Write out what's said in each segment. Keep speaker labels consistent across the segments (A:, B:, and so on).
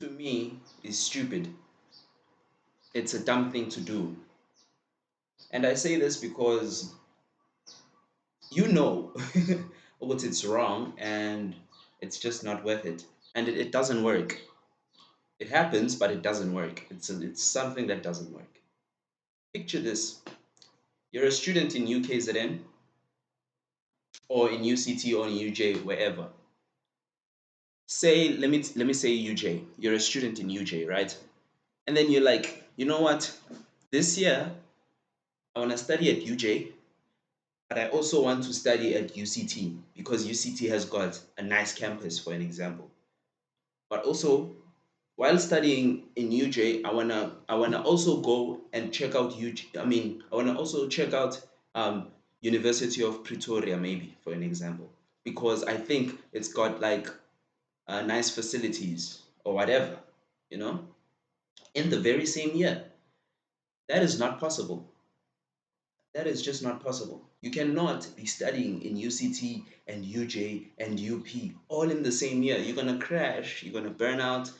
A: To me is stupid. It's a dumb thing to do. And I say this because you know what it's wrong and it's just not worth it. And it doesn't work. It happens, but it doesn't work. It's something that doesn't work. Picture this. You're a student in UKZN or in UCT or in UJ, wherever. Let me say UJ. You're a student in UJ, right? And then you're like, you know what? This year I want to study at UJ, but I also want to study at UCT because UCT has got a nice campus, for an example. But also, while studying in UJ, I wanna also go and check out UJ. I wanna also check out University of Pretoria, maybe for an example, because I think it's got like nice facilities or whatever, you know, in the very same year. That is not possible. That is just not possible. You cannot be studying in UCT and UJ and UP all in the same year. You're gonna crash, you're gonna burn out,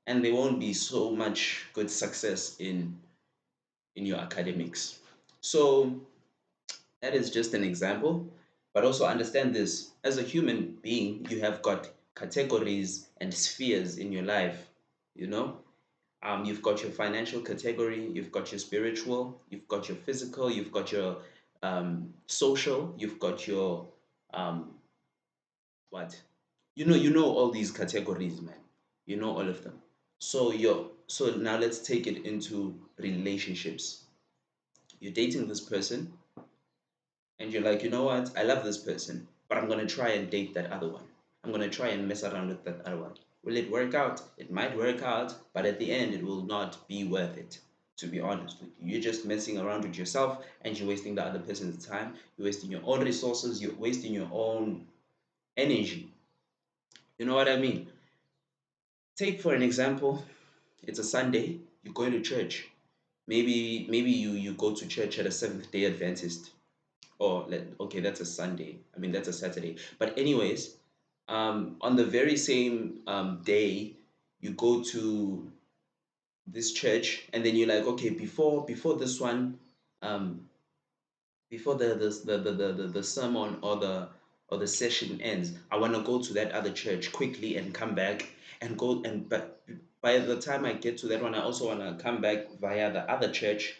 A: and there won't be so much good success in your academics. So that is just an example. But also understand this as a human being, you have got categories and spheres in your life, you know? You've got your financial category, you've got your spiritual, you've got your physical, you've got your social, you've got your um, what? You know all these categories, man. You know all of them. So now let's take it into relationships. You're dating this person, and you're like, you know what? I love this person, but I'm gonna try and date that other one. I'm gonna try and mess around with that other one. Will it work out? It might work out, but at the end, it will not be worth it. To be honest with you, you're just messing around with yourself, and you're wasting the other person's time. You're wasting your own resources. You're wasting your own energy. You know what I mean? Take for an example, it's a Sunday. You're going to church. Maybe you go to church at a Seventh Day Adventist. Okay, that's a Sunday. That's a Saturday. But anyways, on the very same day, you go to this church, and then you're like, okay, before this one, um, before the sermon or the session ends, I want to go to that other church quickly and come back and go and but by the time I get to that one, I also want to come back via the other church,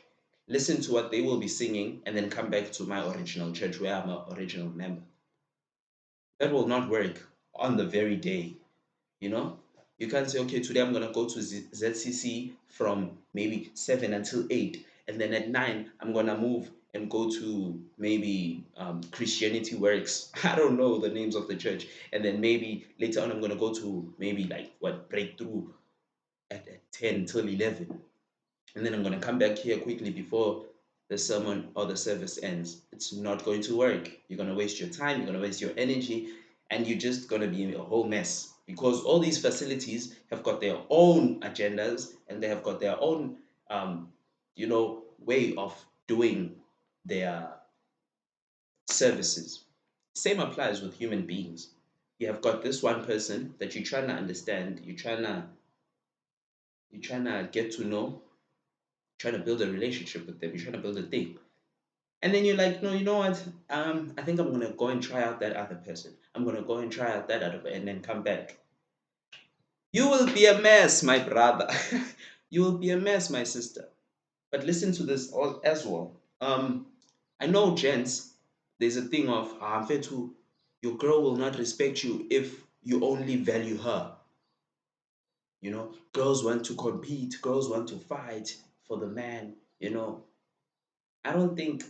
A: listen to what they will be singing, and then come back to my original church where I'm an original member. That will not work on the very day, you know. You can't say, okay, today I'm gonna go to ZCC from maybe 7 until 8, and then at 9 I'm gonna move and go to maybe Christianity Works. I don't know the names of the church, and then maybe later on I'm gonna go to maybe like what Breakthrough at 10 till 11, and then I'm gonna come back here quickly before the sermon or the service ends. It's not going to work. You're gonna waste your time. You're gonna waste your energy, and you're just gonna be in a whole mess because all these facilities have got their own agendas and they have got their own, way of doing their services. Same applies with human beings. You have got this one person that you're trying to understand. You're trying to get to know, trying to build a relationship with them. You're trying to build a thing. And then you're like, no, you know what? I think I'm gonna go and try out that other person. I'm gonna go and try out that other, and then come back. You will be a mess, my brother. You will be a mess, my sister. But listen to this all as well. I know, gents. There's a thing of Fetu, your girl will not respect you if you only value her. Girls want to compete. Girls want to fight for the man. I don't think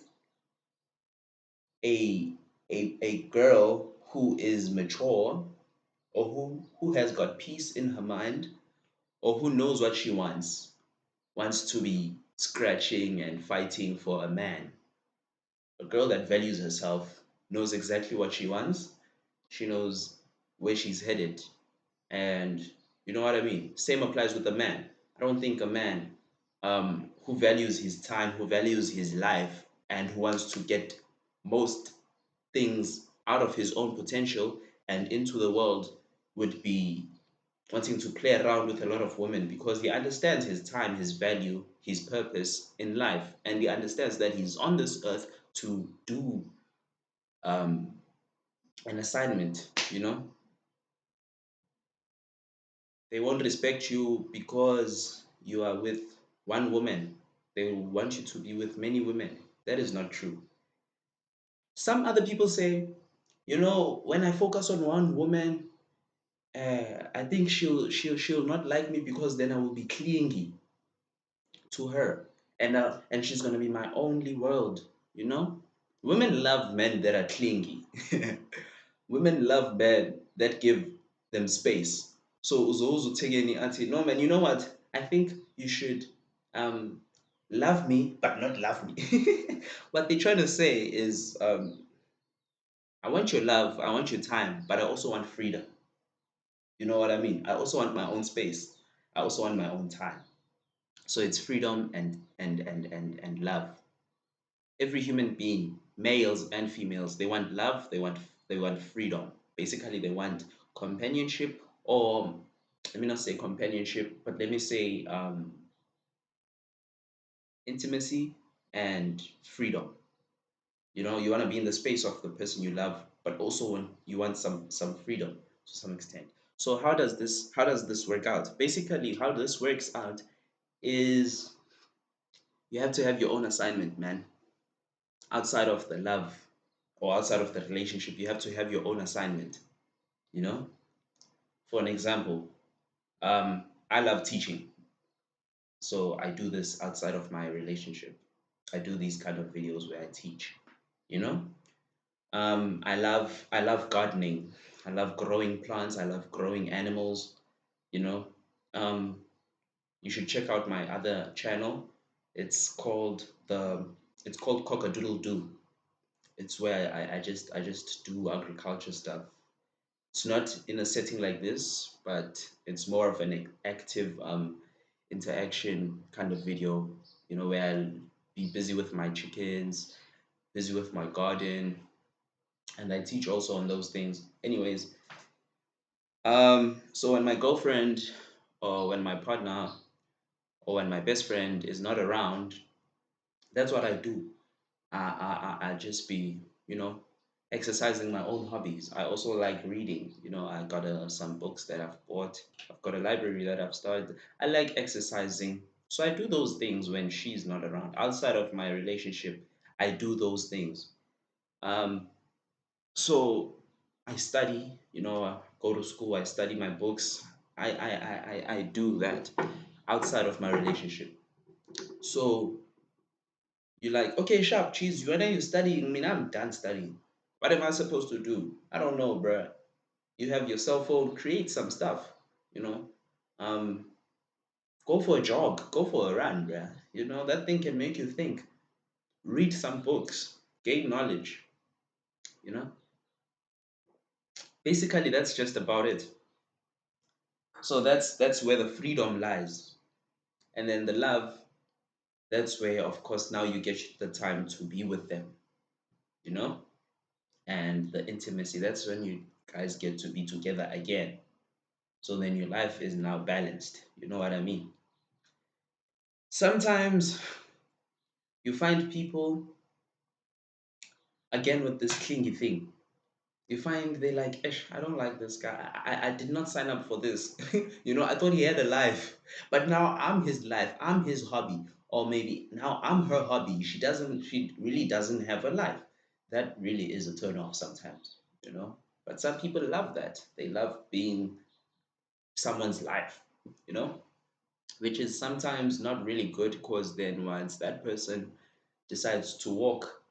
A: a a girl who is mature or who has got peace in her mind or who knows what she wants to be scratching and fighting for a man. A girl that values herself knows exactly what she wants. She knows where she's headed. And you know what I mean? Same applies with a man. I don't think a man who values his time, who values his life, and who wants to get most things out of his own potential and into the world would be wanting to play around with a lot of women because he understands his time, his value, his purpose in life, and he understands that he's on this earth to do um, an assignment. They won't respect you because you are with one woman. They will want you to be with many women. That is not true. Some other people say, when I focus on one woman, I think she'll not like me because then I will be clingy to her, and she's gonna be my only world. You know, women love men that are clingy. Women love men that give them space. So uzozu take any auntie. No man, you know what? I think you should um love me, but not love me. What they're trying to say is I want your love, I want your time, but I also want freedom. You know what I mean? I also want my own space. I also want my own time. So it's freedom and love. Every human being, males and females, they want love, they want freedom. Basically, they want companionship, or let me not say companionship, but let me say intimacy and freedom. You want to be in the space of the person you love, but also when you want some freedom to some extent. So how does this work out? Basically, how this works out is you have to have your own assignment, man. Outside of the love or outside of the relationship, you have to have your own assignment. You know, for an example, I love teaching, so I do this outside of my relationship. I do these kind of videos where I teach. You know, I love gardening. I love growing plants. I love growing animals. You know, um, you should check out my other channel. It's called the it's called Cockadoodle Doo. It's where I just do agriculture stuff. It's not in a setting like this, but it's more of an active interaction kind of video, where I'll be busy with my chickens, busy with my garden, and I teach also on those things. Anyways, so when my girlfriend or when my partner or when my best friend is not around, that's what I do. I just be, you know, exercising my own hobbies. I also like reading. I got some books that I've bought. I've got a library that I've started. I like exercising. So I do those things when she's not around. Outside of my relationship, I do those things. Um, so I study, I go to school, I study my books. I do that outside of my relationship. So you're like, okay, sharp cheese, when are you studying? I mean, I'm done studying. What am I supposed to do? I don't know, bruh. You have your cell phone, create some stuff, you know. Um, go for a jog, go for a run, bruh. That thing can make you think. Read some books, gain knowledge, you know. Basically, that's just about it. So that's where the freedom lies. And then the love, that's where, of course, now you get the time to be with them, you know. And the intimacy, that's when you guys get to be together again. So then your life is now balanced. You know what I mean? Sometimes you find people, again, with this clingy thing. You find they like, Ish, I don't like this guy. I did not sign up for this. I thought he had a life. But now I'm his life. I'm his hobby. Or maybe now I'm her hobby. She really doesn't have a life. That really is a turn off sometimes, you know? But some people love that. They love being someone's life, you know? Which is sometimes not really good because then once that person decides to walk,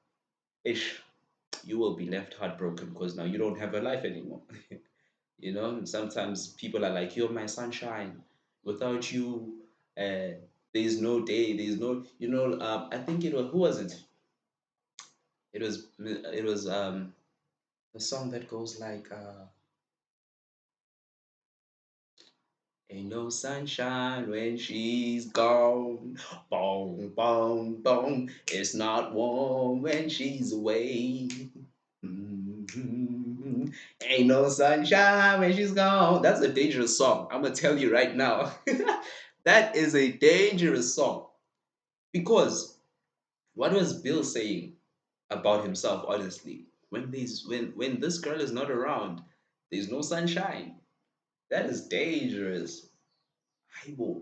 A: ish, you will be left heartbroken because now you don't have a life anymore. Sometimes people are like, you're my sunshine. Without you, there's no day, there's no, I think it was, who was it? It was a song that goes like, ain't no sunshine when she's gone. Boom, boom, boom. It's not warm when she's away. Mhm. Ain't no sunshine when she's gone. That's a dangerous song. I'm gonna tell you right now. That is a dangerous song because what was Bill saying about himself? Honestly, when this girl is not around, there's no sunshine. That is dangerous. Haibo,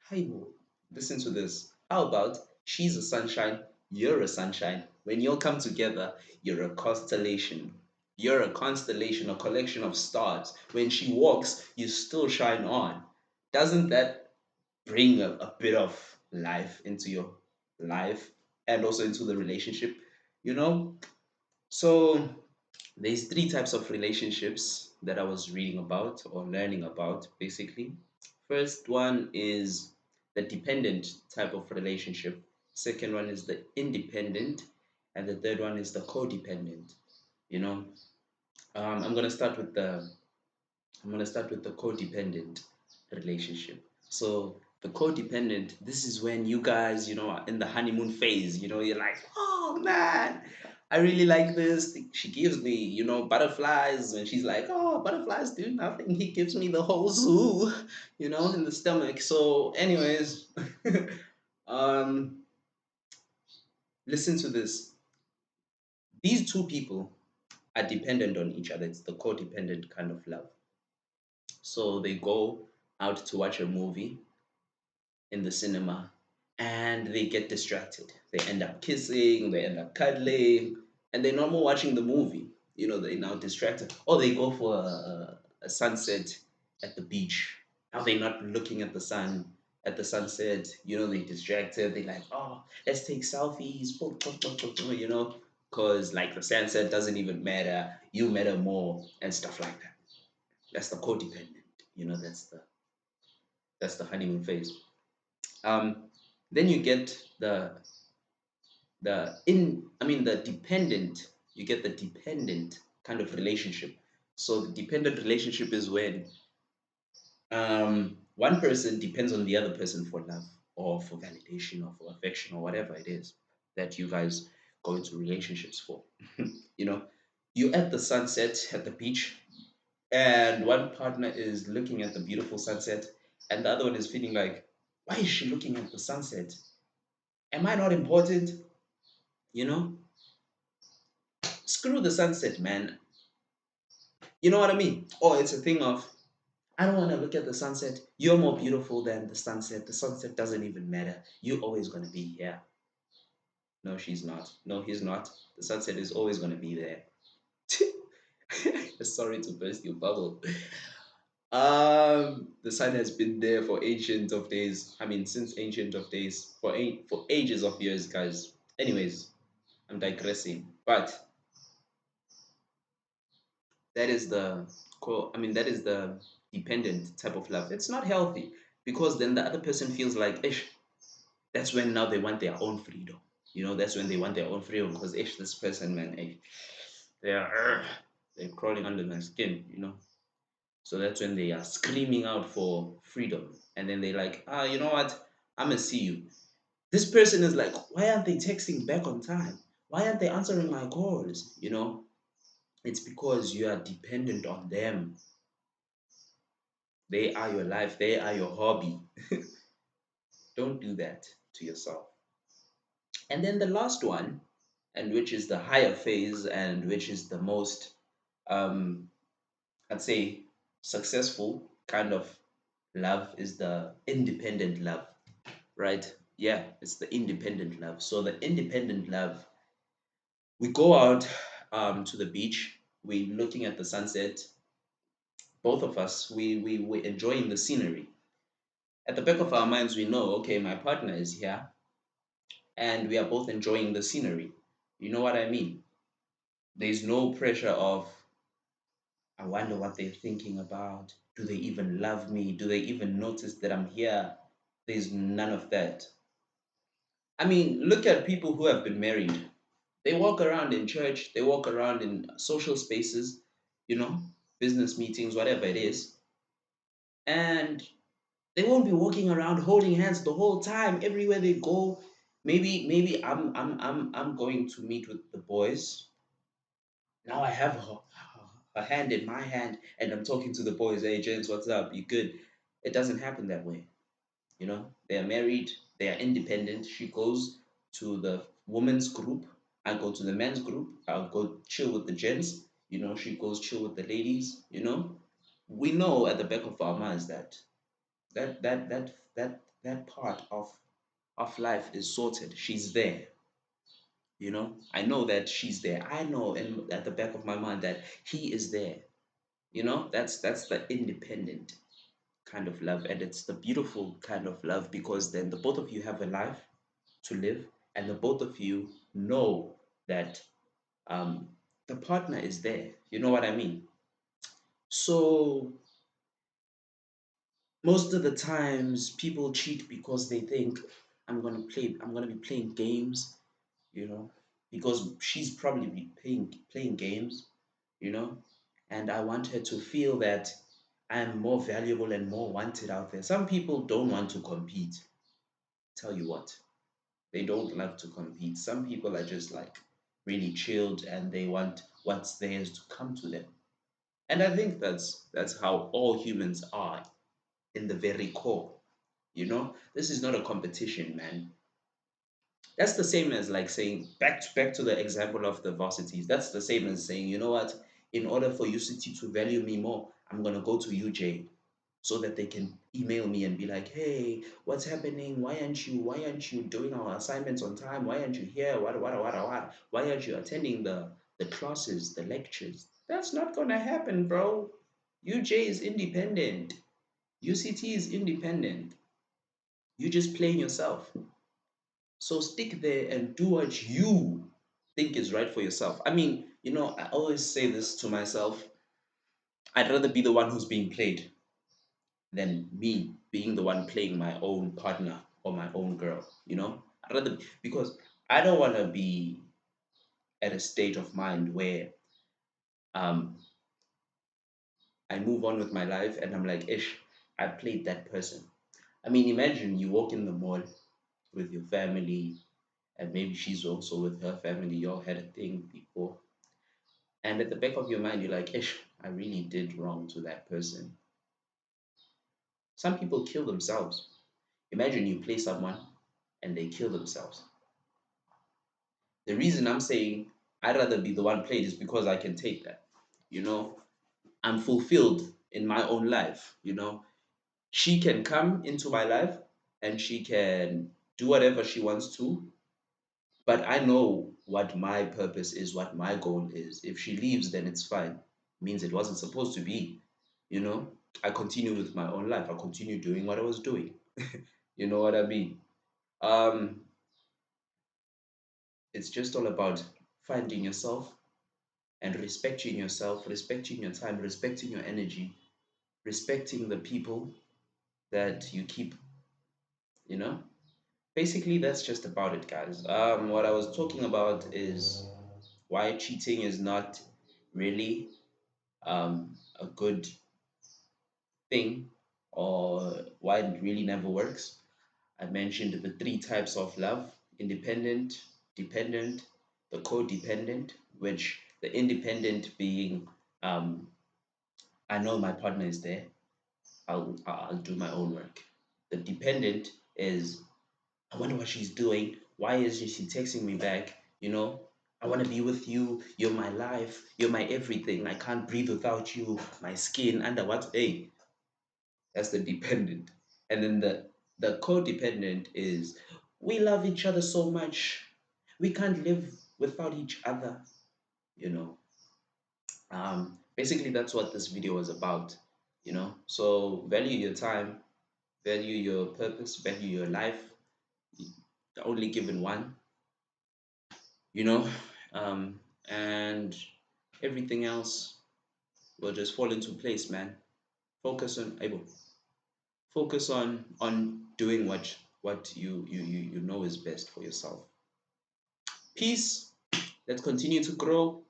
A: Haibo. Listen to this. How about she's a sunshine, you're a sunshine. When you all come together, you're a constellation. You're a constellation, a collection of stars. When she walks, you still shine on. Doesn't that bring a bit of life into your life and also into the relationship? You know? So there's three types of relationships that I was reading about or learning about basically. First one is the dependent type of relationship. Second one is the independent, and the third one is the codependent. You know, I'm gonna start with the codependent relationship. So the codependent, this is when you guys, are in the honeymoon phase. You're like, oh man, I really like this. She gives me, butterflies, and she's like, oh, butterflies do nothing. He gives me the whole zoo, in the stomach. So, anyways, um, listen to this. These two people are dependent on each other. It's the codependent kind of love. So they go out to watch a movie in the cinema and they get distracted. They end up kissing, they end up cuddling, and they're normal watching the movie. They're now distracted. Or they go for a sunset at the beach. Now they're not looking at the sun at the sunset. They're distracted. They're like, oh, let's take selfies, because like the sunset doesn't even matter. You matter more and stuff like that. That's the codependent. That's the honeymoon phase. Um, then you get the dependent. You get the dependent kind of relationship. So the dependent relationship is when one person depends on the other person for love or for validation or for affection or whatever it is that you guys go into relationships for. you know, you at the sunset at the beach, and one partner is looking at the beautiful sunset, and the other one is feeling like, why is she looking at the sunset? Am I not important? You know, screw the sunset, man. You know what I mean? Or it's a thing of, I don't want to look at the sunset. You're more beautiful than the sunset. The sunset doesn't even matter. You're always going to be here. No, she's not. No, he's not. The sunset is always going to be there. Sorry to burst your bubble. The sun has been there for ancient of days. I mean, since ancient of days, for ages of years, guys. Anyways, I'm digressing. But that is the that is the dependent type of love. It's not healthy because then the other person feels like, ish, that's when now they want their own freedom. That's when they want their own freedom because ish, this person, man, ish, they are they're crawling under my skin. So that's when they are screaming out for freedom. And then they like, you know what? I'm gonna see you. This person is like, why aren't they texting back on time? Why aren't they answering my calls? It's because you are dependent on them. They are your life, they are your hobby. Don't do that to yourself. And then the last one, and which is the higher phase and which is the most, um, I'd say, successful kind of love, is the independent love, right? Yeah, it's the independent love. So the independent love, we go out to the beach, we're looking at the sunset. Both of us, we're enjoying the scenery. At the back of our minds, we know, okay, my partner is here and we are both enjoying the scenery. You know what I mean? There's no pressure of, I wonder what they're thinking about. Do they even love me? Do they even notice that I'm here? There's none of that. I mean, look at people who have been married. They walk around in church, they walk around in social spaces, you know, business meetings, whatever it is, and they won't be walking around holding hands the whole time everywhere they go. Maybe I'm going to meet with the boys. Now I have her hand in my hand, and I'm talking to the boys, hey, gents, what's up? You good? It doesn't happen that way. They are married, they are independent. She goes to the women's group, I go to the men's group, I'll go chill with the gents, she goes chill with the ladies. We know at the back of our minds that that part of life is sorted. She's there. I know that she's there. I know at the back of my mind that he is there. That's the independent kind of love, and it's the beautiful kind of love because then the both of you have a life to live, and the both of you know that um, the partner is there. You know what I mean? So most of the times people cheat because they think I'm gonna be playing games, you know, because she's probably be playing games, you know, and I want her to feel that I'm more valuable and more wanted out there. Some people don't want to compete. Tell you what, they don't like to compete. Some people are just like really chilled and they want what's theirs to come to them. And I think that's how all humans are in the very core. This is not a competition, man. That's the same as like saying back to the example of the varsities. That's the same as saying, you know what? In order for UCT to value me more, I'm gonna go to UJ so that they can email me and be like, hey, what's happening? Why aren't you doing our assignments on time? Why aren't you here? What? Why aren't you attending the classes, the lectures? That's not gonna happen, bro. UJ is independent. UCT is independent. You just playing yourself. So stick there and do what you think is right for yourself. I mean, I always say this to myself. I'd rather be the one who's being played than me being the one playing my own partner or my own girl. I'd rather because I don't want to be at a state of mind where um I move on with my life and I'm like, ish, I played that person. I mean, imagine you walk in the mall with your family and maybe she's also with her family. Y'all had a thing before. And at the back of your mind, you're like, ish, I really did wrong to that person. Some people kill themselves. Imagine you play someone and they kill themselves. The reason I'm saying I'd rather be the one played is because I can take that. You know, I'm fulfilled in my own life. She can come into my life and she can do whatever she wants to, but I know what my purpose is, what my goal is. If she leaves, then it's fine. Means it wasn't supposed to be. You know, I continue with my own life. I continue doing what I was doing. You know what I mean? Um, it's just all about finding yourself and respecting yourself, respecting your time, respecting your energy, respecting the people that you keep, you know? Basically, that's just about it, guys. What I was talking about is why cheating is not really a good thing or why it really never works. I mentioned the three types of love: independent, dependent, the codependent, which the independent being um, I know my partner is there. I'll do my own work. The dependent is I wonder what she's doing. Why isn't she texting me back? I want to be with you. You're my life. You're my everything. I can't breathe without you. My skin under what? Hey, that's the dependent. And then the codependent is we love each other so much. We can't live without each other. You know. Basically, that's what this video was about. So value your time, value your purpose, value your life, the only given one, you know, and everything else will just fall into place, man. Focus on able, focus on doing what you know is best for yourself. Peace. Let's continue to grow.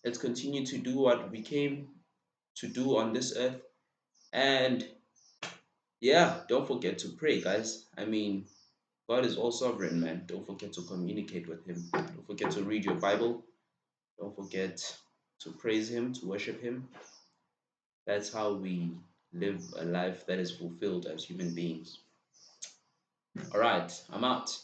A: Let's continue to do what we came to do on this earth. And yeah, don't forget to pray, guys. I mean, God is all sovereign, man. Don't forget to communicate with Him. Don't forget to read your Bible. Don't forget to praise Him, to worship Him. That's how we live a life that is fulfilled as human beings. All right, I'm out.